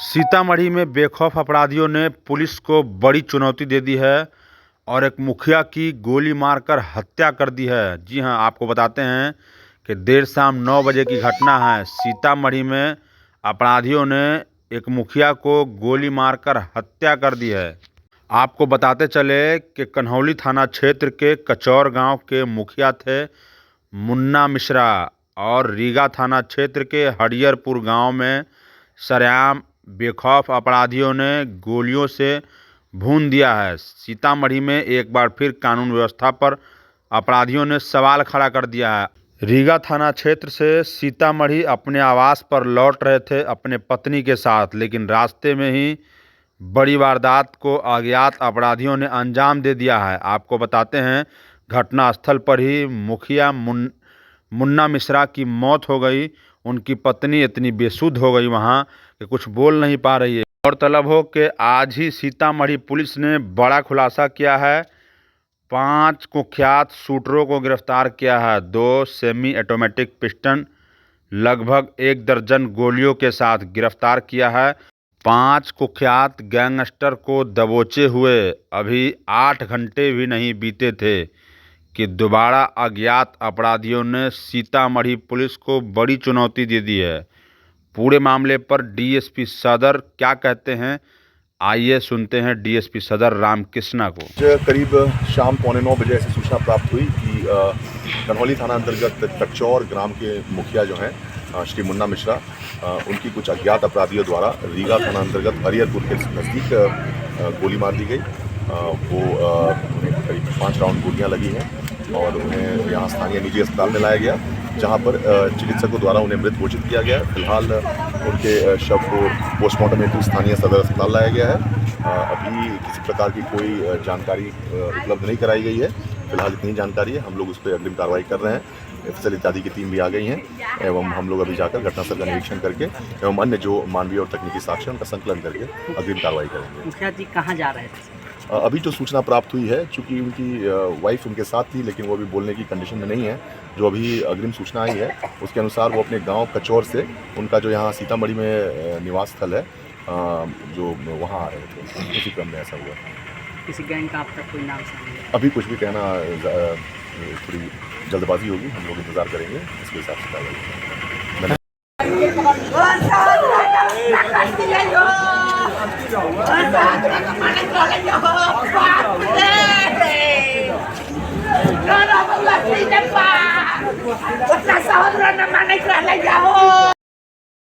सीतामढ़ी में बेखौफ अपराधियों ने पुलिस को बड़ी चुनौती दे दी है और एक मुखिया की गोली मारकर हत्या कर दी है। जी हां, आपको बताते हैं कि देर शाम 9 बजे की घटना है। सीतामढ़ी में अपराधियों ने एक मुखिया को गोली मारकर हत्या कर दी है। आपको बताते चले कि कन्हौली थाना क्षेत्र के कचौर गांव के मुखिया थे मुन्ना मिश्रा और रीगा थाना क्षेत्र के हरियरपुर गांव में सरेआम बेखौफ अपराधियों ने गोलियों से भून दिया है। सीतामढ़ी में एक बार फिर कानून व्यवस्था पर अपराधियों ने सवाल खड़ा कर दिया है। रीगा थाना क्षेत्र से सीतामढ़ी अपने आवास पर लौट रहे थे अपने पत्नी के साथ, लेकिन रास्ते में ही बड़ी वारदात को अज्ञात अपराधियों ने अंजाम दे दिया है। आपको बताते हैं घटनास्थल पर ही मुखिया मुन्ना मिश्रा की मौत हो गई। उनकी पत्नी इतनी बेसुध हो गई वहाँ कि कुछ बोल नहीं पा रही है। गौरतलब हो कि आज ही सीतामढ़ी पुलिस ने बड़ा खुलासा किया है। 5 कुख्यात शूटरों को गिरफ्तार किया है। 2 सेमी ऑटोमेटिक पिस्टन लगभग 1 दर्जन गोलियों के साथ गिरफ्तार किया है। 5 कुख्यात गैंगस्टर को दबोचे हुए अभी 8 घंटे भी नहीं बीते थे कि दोबारा अज्ञात अपराधियों ने सीतामढ़ी पुलिस को बड़ी चुनौती दे दी है। पूरे मामले पर डीएसपी सदर क्या कहते हैं, आइए सुनते हैं डीएसपी सदर रामकृष्णा को। करीब शाम 8:45 बजे ऐसी सूचना प्राप्त हुई कि कन्हौली थाना अंतर्गत कचौर ग्राम के मुखिया जो हैं श्री मुन्ना मिश्रा, उनकी कुछ अज्ञात अपराधियों द्वारा रीगा थाना अंतर्गत हरियरपुर के नज़दीक गोली मार दी गई। उन्हें करीब 5 राउंड गोलियां लगी हैं और उन्हें यहाँ स्थानीय निजी अस्पताल में लाया गया, जहाँ पर चिकित्सकों द्वारा उन्हें मृत घोषित किया गया। फिलहाल उनके शव को पोस्टमार्टम हेतु स्थानीय सदर अस्पताल लाया गया है। अभी किसी प्रकार की कोई जानकारी उपलब्ध नहीं कराई गई है। फिलहाल इतनी जानकारी है। हम लोग उस पर अग्रिम कार्रवाई कर रहे हैं। एफएसएल इत्यादि की टीम भी आ गई हैं एवं हम लोग अभी जाकर घटनास्थल का निरीक्षण करके एवं अन्य जो मानवीय और तकनीकी साक्ष्य उनका संकलन करके अग्रिम कार्रवाई करेंगे। मुखिया जी कहाँ जा रहे थे? अभी जो सूचना प्राप्त हुई है, चूँकि उनकी वाइफ उनके साथ थी, लेकिन वो अभी बोलने की कंडीशन में नहीं है। जो अभी अग्रिम सूचना आई है उसके अनुसार वो अपने गांव कचौर से, उनका जो यहाँ सीतामढ़ी में निवास स्थल है, जो वहाँ आ रहे थे, उसी क्रम में ऐसा हुआ। किसी गैंग का आप तक कोई नाम सामने? अभी कुछ भी कहना थोड़ी जल्दबाजी होगी। हम लोग इंतज़ार करेंगे, इसके हिसाब से कार्रवाई। Hey!